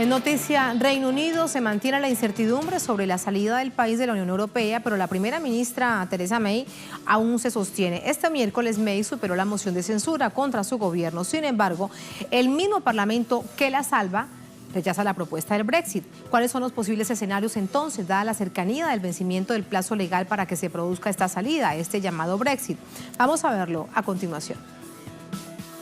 En noticia, Reino Unido, se mantiene la incertidumbre sobre la salida del país de la Unión Europea, pero la primera ministra Theresa May aún se sostiene. Este miércoles May superó la moción de censura contra su gobierno. Sin embargo, el mismo Parlamento que la salva rechaza la propuesta del Brexit. ¿Cuáles son los posibles escenarios entonces, dada la cercanía del vencimiento del plazo legal para que se produzca esta salida, este llamado Brexit? Vamos a verlo a continuación.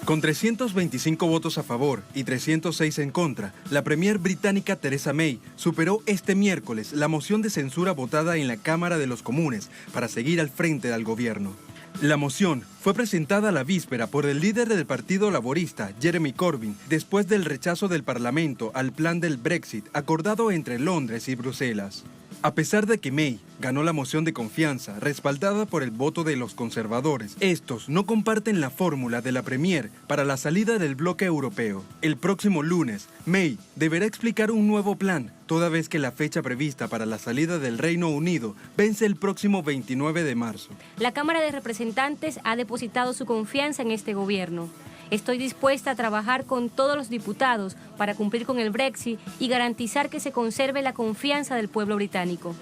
Con 325 votos a favor y 306 en contra, la premier británica Theresa May superó este miércoles la moción de censura votada en la Cámara de los Comunes para seguir al frente del gobierno. La moción fue presentada a la víspera por el líder del Partido Laborista, Jeremy Corbyn, después del rechazo del Parlamento al plan del Brexit acordado entre Londres y Bruselas. A pesar de que May ganó la moción de confianza respaldada por el voto de los conservadores, estos no comparten la fórmula de la Premier para la salida del bloque europeo. El próximo lunes, May deberá explicar un nuevo plan, toda vez que la fecha prevista para la salida del Reino Unido vence el próximo 29 de marzo. La Cámara de Representantes ha depositado su confianza en este gobierno. Estoy dispuesta a trabajar con todos los diputados para cumplir con el Brexit y garantizar que se conserve la confianza del pueblo británico.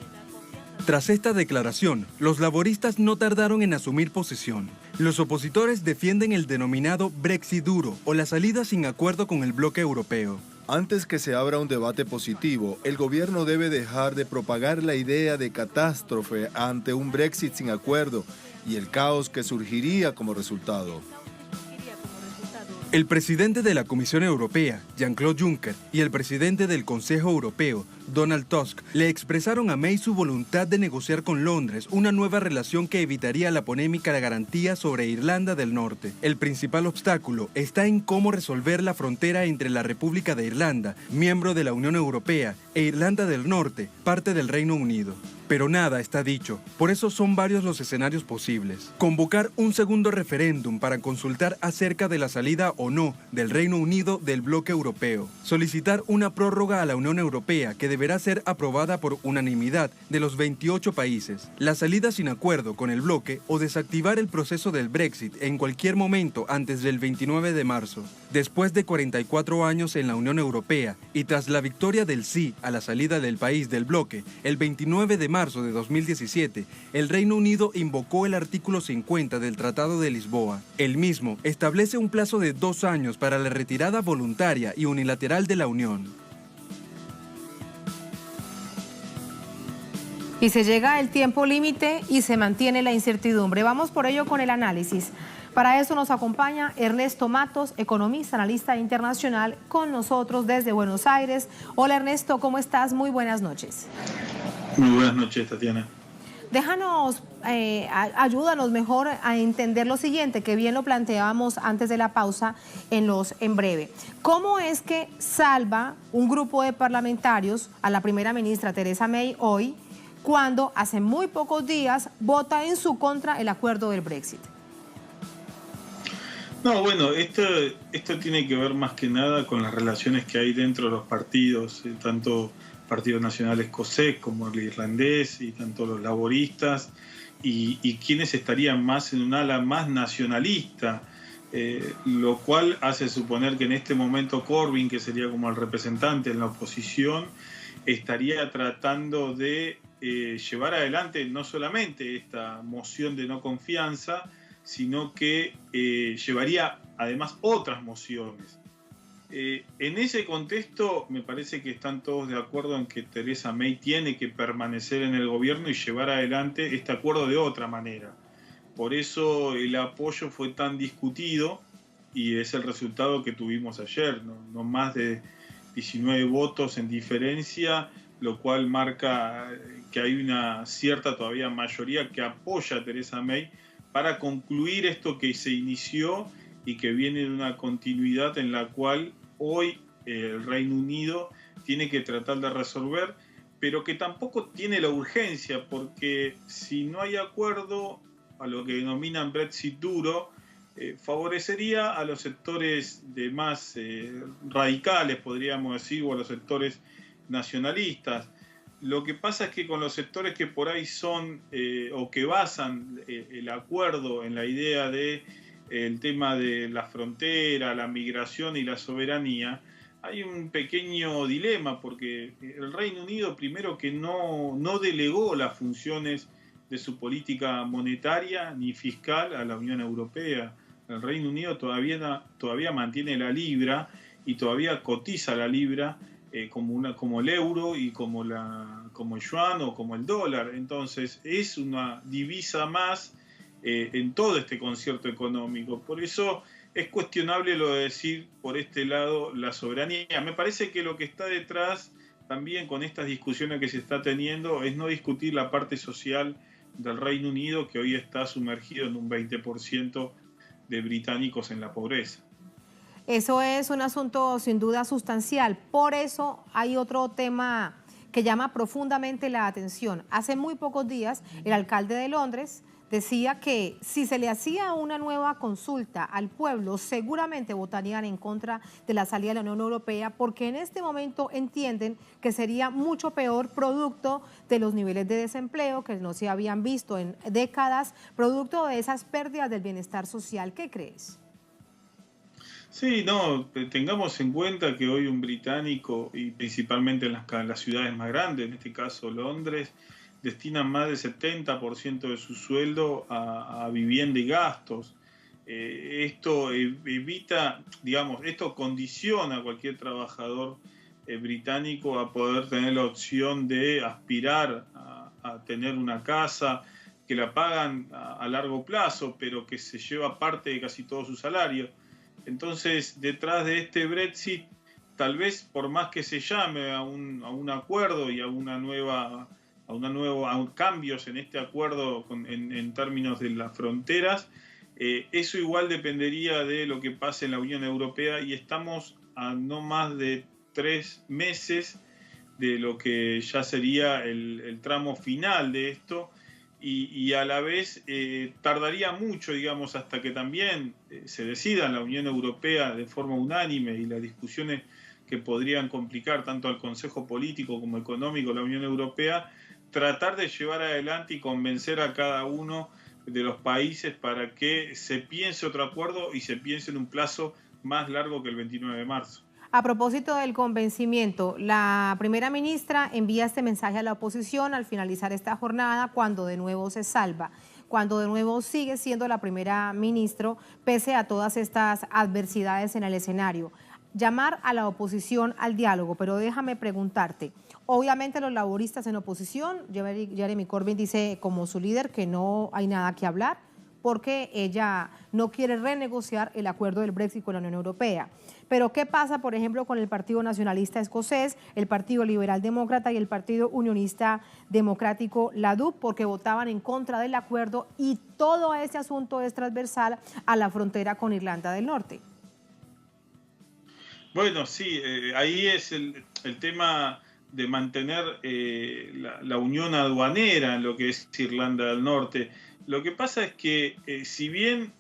Tras esta declaración, los laboristas no tardaron en asumir posesión. Los opositores defienden el denominado Brexit duro o la salida sin acuerdo con el bloque europeo. Antes que se abra un debate positivo, el gobierno debe dejar de propagar la idea de catástrofe ante un Brexit sin acuerdo y el caos que surgiría como resultado. El presidente de la Comisión Europea, Jean-Claude Juncker, y el presidente del Consejo Europeo, Donald Tusk, le expresaron a May su voluntad de negociar con Londres una nueva relación que evitaría la polémica de garantía sobre Irlanda del Norte. El principal obstáculo está en cómo resolver la frontera entre la República de Irlanda, miembro de la Unión Europea, e Irlanda del Norte, parte del Reino Unido. Pero nada está dicho, por eso son varios los escenarios posibles. Convocar un segundo referéndum para consultar acerca de la salida o no del Reino Unido del bloque europeo. Solicitar una prórroga a la Unión Europea que deberá ser aprobada por unanimidad de los 28 países. La salida sin acuerdo con el bloque o desactivar el proceso del Brexit en cualquier momento antes del 29 de marzo. Después de 44 años en la Unión Europea y tras la victoria del sí a la salida del país del bloque, el 29 de marzo de 2017, el Reino Unido invocó el artículo 50 del Tratado de Lisboa. El mismo establece un plazo de 2 años para la retirada voluntaria y unilateral de la Unión. Y se llega el tiempo límite y se mantiene la incertidumbre. Vamos por ello con el análisis. Para eso nos acompaña Ernesto Matos, economista, analista internacional, con nosotros desde Buenos Aires. Hola Ernesto, ¿cómo estás? Muy buenas noches. Muy buenas noches, Tatiana. Déjanos, ayúdanos mejor a entender lo siguiente, que bien lo planteábamos antes de la pausa en breve. ¿Cómo es que salva un grupo de parlamentarios a la primera ministra Theresa May hoy, cuando hace muy pocos días vota en su contra el acuerdo del Brexit? No, bueno, esto tiene que ver más que nada con las relaciones que hay dentro de los partidos, tanto Partido Nacional Escocés como el irlandés y tanto los laboristas y quienes estarían más en un ala más nacionalista, lo cual hace suponer que en este momento Corbyn, que sería como el representante en la oposición, estaría tratando de llevar adelante no solamente esta moción de no confianza, sino que llevaría además otras mociones. En ese contexto me parece que están todos de acuerdo en que Theresa May tiene que permanecer en el gobierno y llevar adelante este acuerdo de otra manera. Por eso el apoyo fue tan discutido y es el resultado que tuvimos ayer, no más de 19 votos en diferencia, lo cual marca que hay una cierta todavía mayoría que apoya a Theresa May para concluir esto que se inició y que viene de una continuidad en la cual hoy el Reino Unido tiene que tratar de resolver, pero que tampoco tiene la urgencia, porque si no hay acuerdo, a lo que denominan Brexit duro, favorecería a los sectores de más radicales, podríamos decir, o a los sectores nacionalistas. Lo que pasa es que con los sectores que por ahí son o que basan el acuerdo en la idea de el tema de la frontera, la migración y la soberanía, hay un pequeño dilema, porque el Reino Unido, primero que no delegó las funciones de su política monetaria ni fiscal a la Unión Europea. El Reino Unido todavía mantiene la libra y todavía cotiza la libra como el euro y como el yuan o como el dólar. Entonces es una divisa más en todo este concierto económico. Por eso es cuestionable lo de decir por este lado la soberanía. Me parece que lo que está detrás también con estas discusiones que se está teniendo es no discutir la parte social del Reino Unido, que hoy está sumergido en un 20% de británicos en la pobreza. Eso es un asunto sin duda sustancial. Por eso hay otro tema que llama profundamente la atención. Hace muy pocos días el alcalde de Londres decía que si se le hacía una nueva consulta al pueblo, seguramente votarían en contra de la salida de la Unión Europea, porque en este momento entienden que sería mucho peor, producto de los niveles de desempleo que no se habían visto en décadas, producto de esas pérdidas del bienestar social. ¿Qué crees? Sí, no, tengamos en cuenta que hoy un británico, y principalmente en las ciudades más grandes, en este caso Londres, destinan más del 70% de su sueldo a vivienda y gastos. Esto evita, digamos, esto condiciona a cualquier trabajador británico a poder tener la opción de aspirar a tener una casa que la pagan a largo plazo, pero que se lleva parte de casi todo su salario. Entonces, detrás de este Brexit, tal vez por más que se llame a un acuerdo y a cambios en este acuerdo en términos de las fronteras, eso igual dependería de lo que pase en la Unión Europea, y estamos a no más de 3 meses de lo que ya sería el tramo final de esto, y a la vez tardaría mucho, digamos, hasta que también se decida en la Unión Europea de forma unánime, y las discusiones que podrían complicar tanto al Consejo Político como Económico de la Unión Europea, tratar de llevar adelante y convencer a cada uno de los países para que se piense otro acuerdo y se piense en un plazo más largo que el 29 de marzo. A propósito del convencimiento, la primera ministra envía este mensaje a la oposición al finalizar esta jornada, cuando de nuevo se salva, cuando de nuevo sigue siendo la primera ministra pese a todas estas adversidades en el escenario. Llamar a la oposición al diálogo, pero déjame preguntarte, obviamente los laboristas en oposición, Jeremy Corbyn dice como su líder que no hay nada que hablar porque ella no quiere renegociar el acuerdo del Brexit con la Unión Europea. Pero ¿qué pasa, por ejemplo, con el Partido Nacionalista Escocés, el Partido Liberal Demócrata y el Partido Unionista Democrático, la DUP, porque votaban en contra del acuerdo, y todo ese asunto es transversal a la frontera con Irlanda del Norte? Bueno, sí, ahí es el tema de mantener la unión aduanera en lo que es Irlanda del Norte. Lo que pasa es que si bien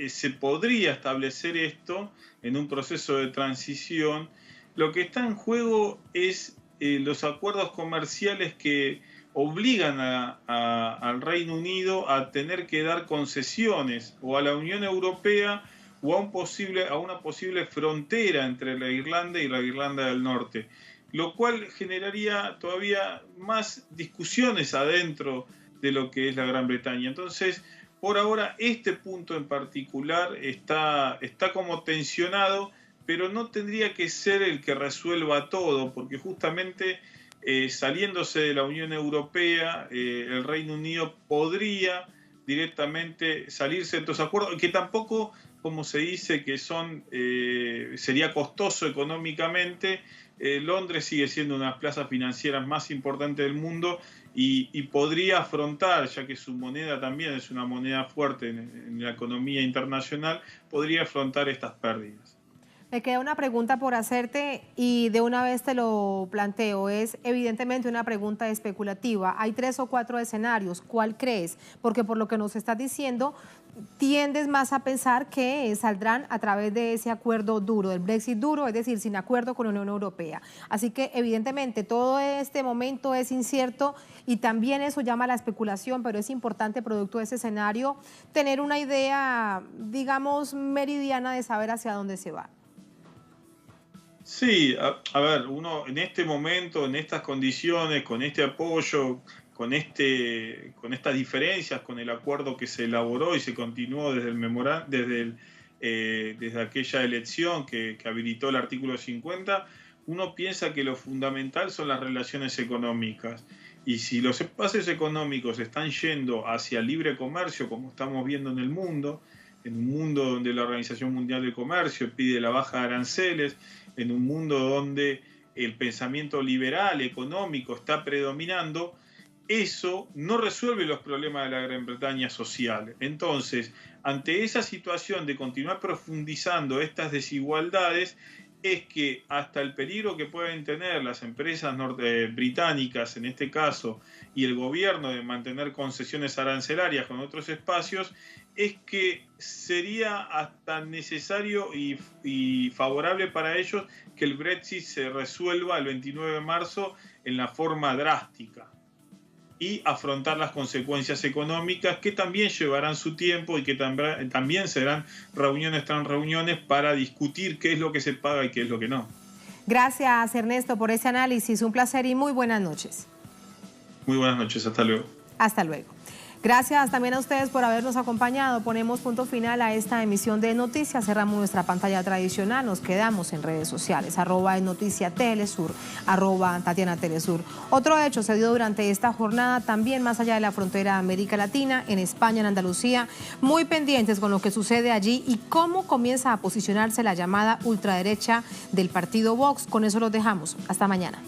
se podría establecer esto en un proceso de transición, lo que está en juego es los acuerdos comerciales que obligan al Reino Unido a tener que dar concesiones o a la Unión Europea o a una posible frontera entre la Irlanda y la Irlanda del Norte, lo cual generaría todavía más discusiones adentro de lo que es la Gran Bretaña. Entonces, por ahora, este punto en particular está como tensionado, pero no tendría que ser el que resuelva todo, porque justamente saliéndose de la Unión Europea, el Reino Unido podría directamente salirse de estos acuerdos, que tampoco, como se dice, que sería costoso económicamente. Londres sigue siendo una de las plazas financieras más importantes del mundo y podría afrontar, ya que su moneda también es una moneda fuerte en la economía internacional, podría afrontar estas pérdidas. Me queda una pregunta por hacerte y de una vez te lo planteo. Es evidentemente una pregunta especulativa. Hay 3 o 4 escenarios. ¿Cuál crees? Porque por lo que nos estás diciendo, tiendes más a pensar que saldrán a través de ese acuerdo duro, del Brexit duro, es decir, sin acuerdo con la Unión Europea. Así que evidentemente todo este momento es incierto y también eso llama a la especulación, pero es importante, producto de ese escenario, tener una idea, digamos, meridiana de saber hacia dónde se va. Sí, a ver, uno en este momento, en estas condiciones, con este apoyo, con estas diferencias, con el acuerdo que se elaboró y se continuó desde aquella elección que habilitó el artículo 50, uno piensa que lo fundamental son las relaciones económicas. Y si los espacios económicos están yendo hacia el libre comercio, como estamos viendo en el mundo, en un mundo donde la Organización Mundial del Comercio pide la baja de aranceles, en un mundo donde el pensamiento liberal, económico, está predominando, eso no resuelve los problemas de la Gran Bretaña social. Entonces, ante esa situación de continuar profundizando estas desigualdades, es que hasta el peligro que pueden tener las empresas británicas, en este caso, y el gobierno de mantener concesiones arancelarias con otros espacios, es que sería hasta necesario y favorable para ellos que el Brexit se resuelva el 29 de marzo en la forma drástica y afrontar las consecuencias económicas que también llevarán su tiempo y que también serán reuniones tras reuniones para discutir qué es lo que se paga y qué es lo que no. Gracias, Ernesto, por ese análisis. Un placer y muy buenas noches. Muy buenas noches, hasta luego. Hasta luego. Gracias también a ustedes por habernos acompañado. Ponemos punto final a esta emisión de noticias. Cerramos nuestra pantalla tradicional. Nos quedamos en redes sociales. @noticiatelesur, @TatianaTelesur. Otro hecho se dio durante esta jornada también más allá de la frontera de América Latina, en España, en Andalucía. Muy pendientes con lo que sucede allí y cómo comienza a posicionarse la llamada ultraderecha del partido Vox. Con eso los dejamos. Hasta mañana.